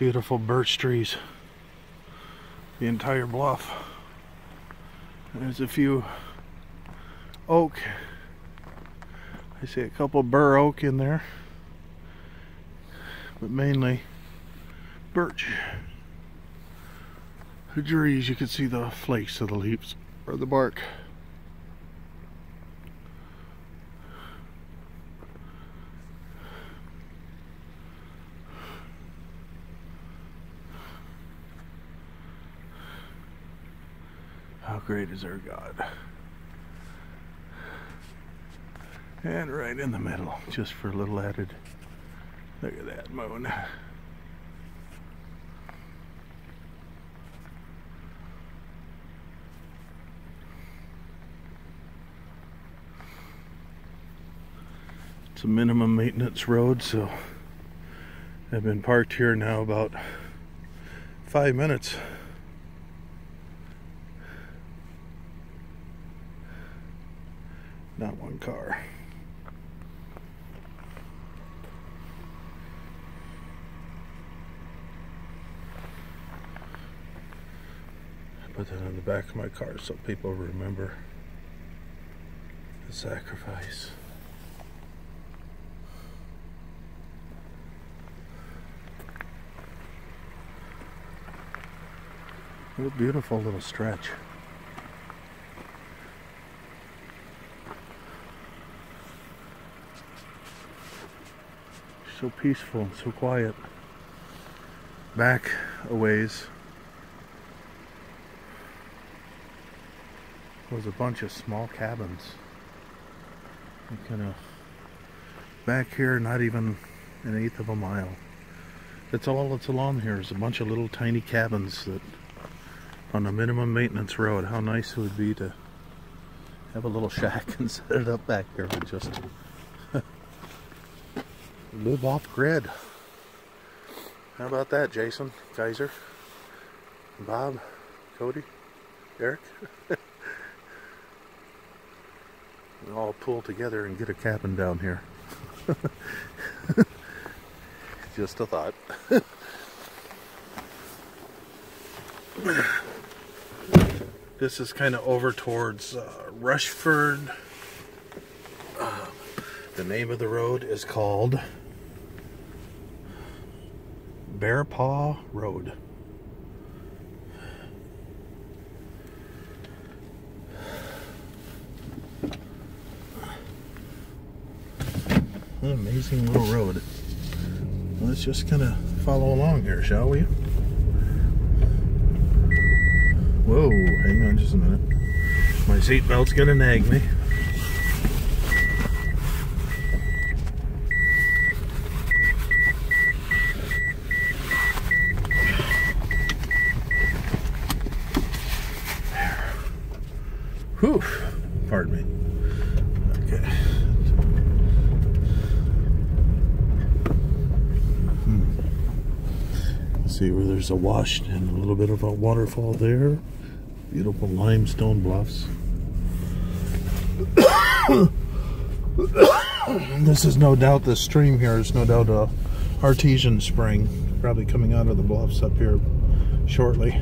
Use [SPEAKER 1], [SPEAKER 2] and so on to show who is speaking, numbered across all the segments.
[SPEAKER 1] Beautiful birch trees. The entire bluff. There's a few oak. I see a couple bur oak in there, but mainly birch. The trees, you can see the flakes of the leaves or the bark. How great is our God? And right in the middle, just for a little added, look at that moon. It's a minimum maintenance road, so I've been parked here now about 5 minutes. Not one car. I put that on the back of my car so people remember the sacrifice. What a beautiful little stretch. So peaceful and so quiet. Back a ways was a bunch of small cabins. Kind of back here, not even an eighth of a mile. That's all that's along here is a bunch of little tiny cabins that on a minimum maintenance road. How nice it would be to have a little shack and set it up back here and just live off grid. How about that, Jason, Kaiser, Bob, Cody, Eric? We all pull together and get a cabin down here. Just a thought. This is kind of over towards Rushford. The name of the road is called Bear Paw Road. An amazing little road. Let's just kind of follow along here, shall we? Whoa, hang on just a minute. My seatbelt's gonna nag me. Whew, pardon me. Okay. See where there's a wash and a little bit of a waterfall there. Beautiful limestone bluffs. This is no doubt, the stream here is no doubt a artesian spring, probably coming out of the bluffs up here shortly.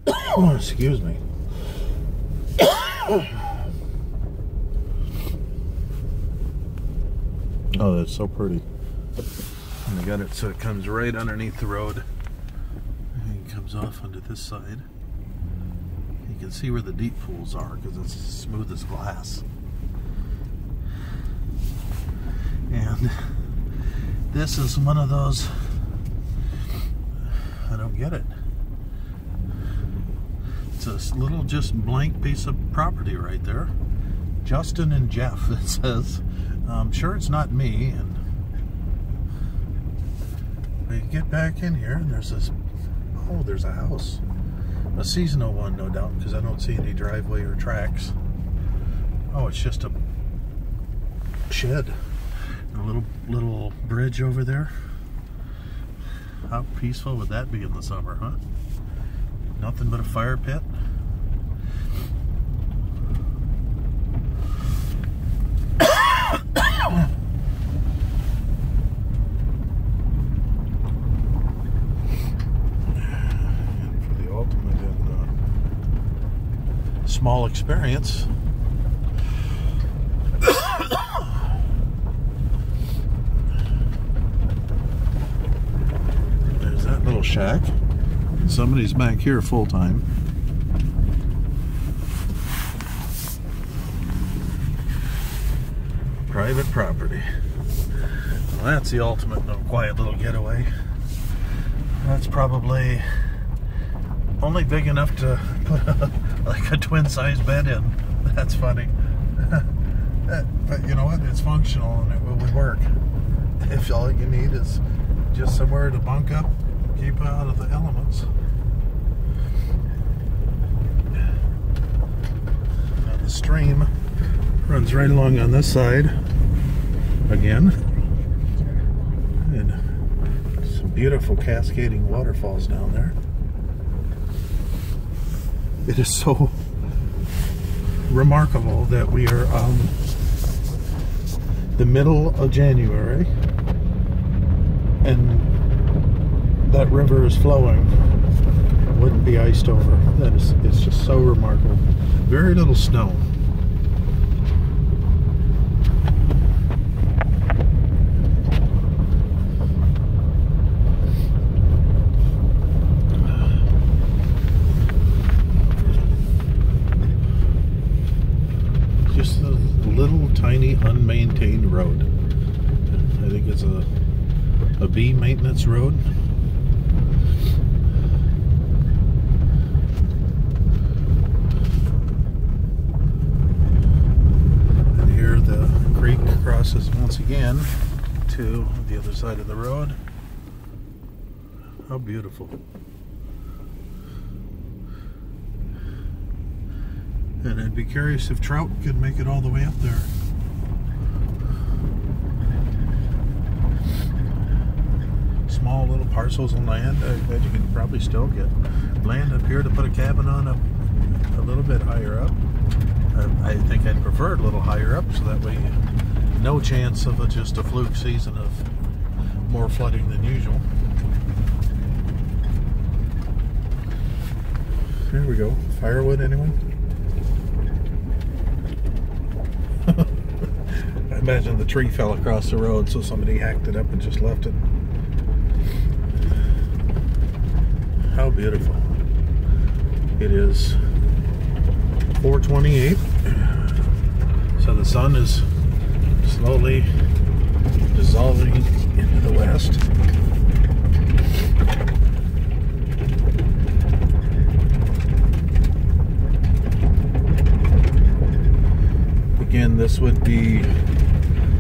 [SPEAKER 1] Oh, excuse me. Oh, that's so pretty. And I got it so it comes right underneath the road and it comes off onto this side. You can see where the deep pools are because it's smooth as glass. And this is one of those, I don't get it. It's a little just blank piece of property right there. Justin and Jeff, it says. I'm sure it's not me. And we get back in here and there's this, oh, there's a house. A seasonal one, no doubt, because I don't see any driveway or tracks. Oh, it's just a shed. And a little bridge over there. How peaceful would that be in the summer, huh? Nothing but a fire pit. small experience. There's that little shack. Somebody's back here full time. Private property. Well, that's the ultimate quiet little getaway. That's probably only big enough to put like a twin-size bed in. That's funny. But you know what? It's functional and it would work. If all you need is just somewhere to bunk up, keep out of the elements. Now the stream runs right along on this side again. And some beautiful cascading waterfalls down there. It is so remarkable that we are the middle of January and that river is flowing. It wouldn't be iced over. It's just so remarkable. Very little snow. Just a little tiny unmaintained road. I think it's a B maintenance road. And here the creek crosses once again to the other side of the road. How beautiful. And I'd be curious if trout could make it all the way up there. Small little parcels of land. I bet you can probably still get land up here to put a cabin on a little bit higher up. I think I'd prefer it a little higher up so that way no chance of just a fluke season of more flooding than usual. Here we go. Firewood, anyone? I imagine the tree fell across the road, so somebody hacked it up and just left it. How beautiful. It is 4:28, so the sun is slowly dissolving into the west. Again, this would be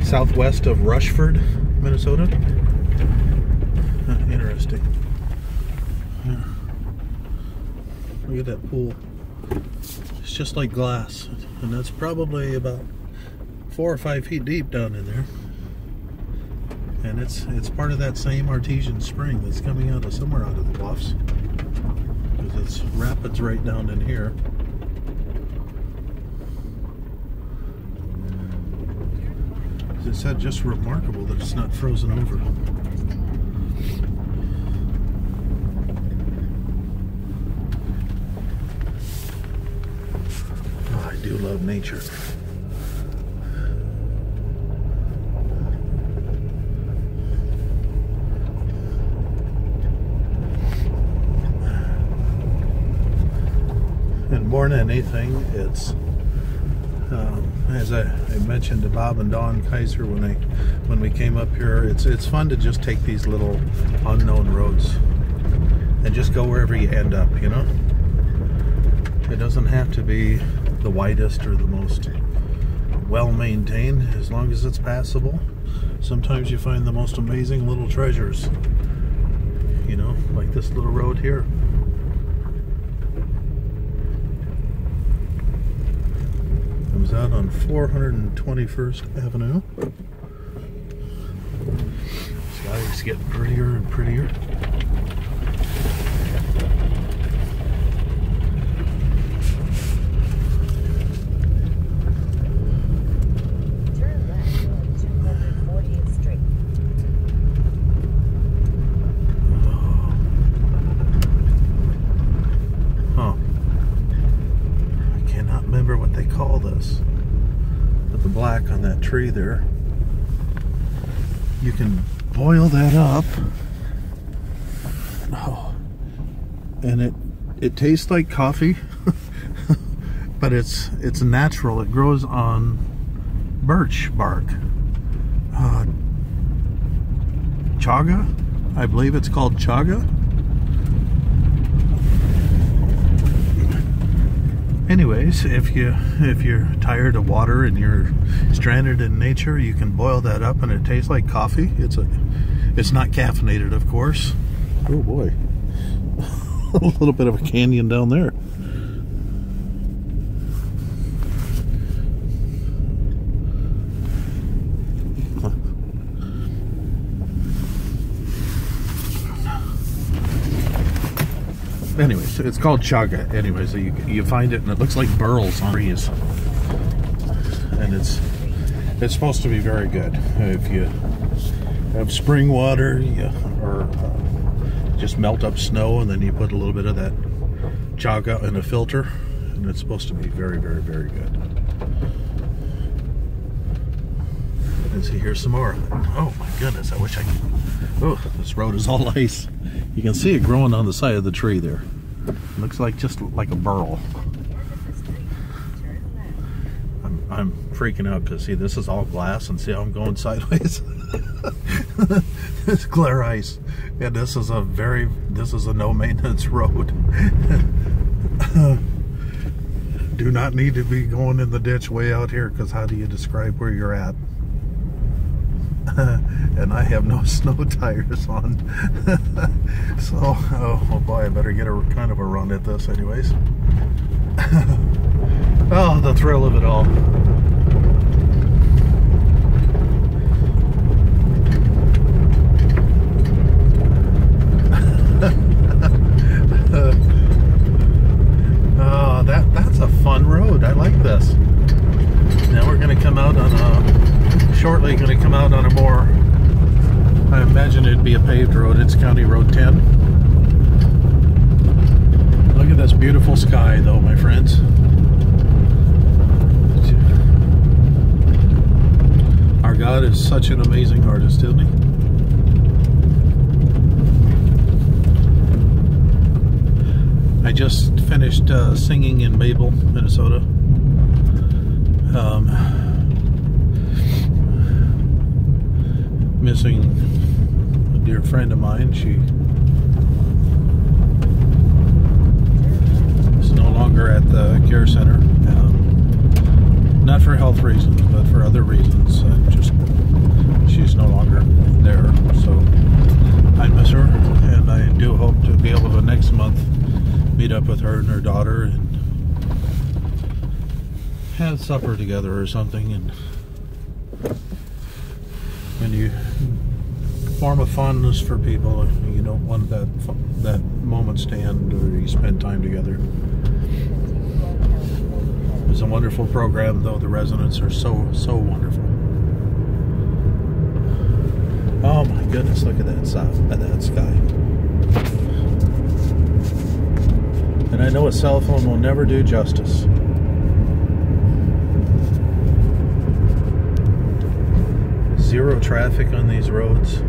[SPEAKER 1] southwest of Rushford, Minnesota. Interesting. Yeah. Look at that pool. It's just like glass, and that's probably about 4 or 5 feet deep down in there. And it's part of that same artesian spring that's coming out of somewhere out of the bluffs, because it's rapids right down in here. As I said, just remarkable that it's not frozen over. Oh, I do love nature. And more than anything, it's as I mentioned to Bob and Dawn Kaiser when we came up here, it's fun to just take these little unknown roads and just go wherever you end up, you know? It doesn't have to be the widest or the most well-maintained, as long as it's passable. Sometimes you find the most amazing little treasures, you know, like this little road here. Comes out on 421st Avenue. Sky is getting prettier and prettier. remember what they call this. But the black on that tree there, you can boil that up. Oh, and it tastes like coffee, but it's natural. It grows on birch bark. Chaga, I believe it's called chaga. Anyways, if you're tired of water and you're stranded in nature, you can boil that up and it tastes like coffee. It's not caffeinated, of course. Oh boy, a little bit of a canyon down there. Anyways, it's called chaga. Anyways, you find it and it looks like burls on trees, and it's supposed to be very good. If you have spring water, or just melt up snow, and then you put a little bit of that chaga in a filter, and it's supposed to be very, very, very good. And see, here's some more. Oh my goodness! I wish I could. Oh, this road is all ice. You can see it growing on the side of the tree there. Looks like just like a burl. I'm freaking out because see, this is all glass, and see how I'm going sideways. It's clear ice, and this is a no maintenance road. Do not need to be going in the ditch way out here, because how do you describe where you're at? And I have no snow tires on. So, oh boy, I better get a kind of a run at this anyways. Oh, the thrill of it all. Oh, that's a fun road. I like this. Now we're going to come out on shortly going to come out on a more, I imagine it'd be a paved road. It's County Road 10. Look at this beautiful sky though, my friends. Our God is such an amazing artist, isn't he? I just finished singing in Mabel, Minnesota. Missing a dear friend of mine. She is no longer at the care center, not for health reasons, but for other reasons. Just she's no longer there, so I miss her, and I do hope to be able to next month meet up with her and her daughter and have supper together or something. And when you form a fondness for people, you don't want that moment to end, or you spend time together. It's a wonderful program, though. The residents are so wonderful. Oh my goodness, look at that sky. And I know a cell phone will never do justice. Zero traffic on these roads.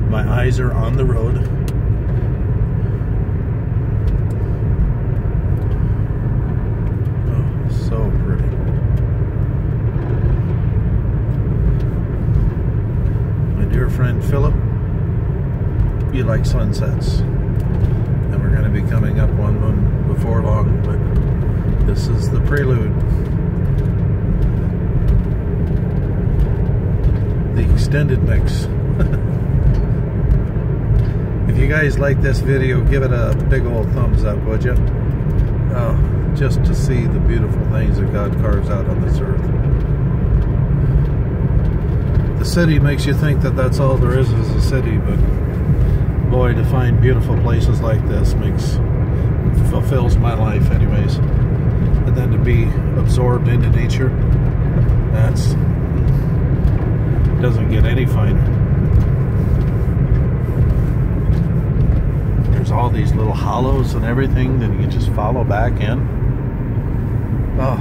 [SPEAKER 1] My eyes are on the road. Oh, so pretty. My dear friend Philip, you like sunsets. And we're going to be coming up on one before long, but this is the prelude. The extended mix. If you guys like this video, give it a big old thumbs up, would you? Just to see the beautiful things that God carves out on this earth. The city makes you think that that's all there is a city, but boy, to find beautiful places like this fulfills my life anyways. And then to be absorbed into nature, doesn't get any finer. there's all these little hollows and everything that you can just follow back in. Oh,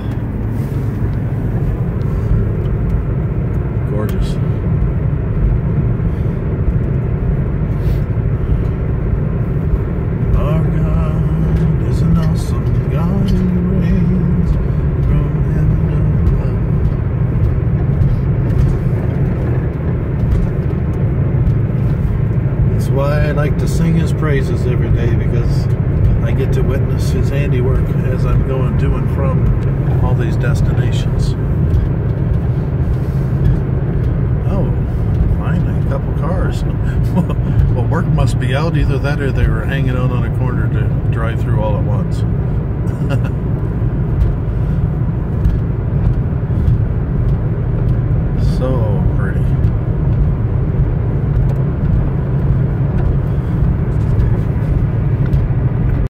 [SPEAKER 1] gorgeous. Our God is an awesome God who reigns from heaven above. That's why I like to sing His praises every day, because I get to witness His handiwork as I'm going to and from all these destinations. Oh, finally, a couple cars. Well, work must be out. Either that or they were hanging out on a corner to drive through all at once. So pretty.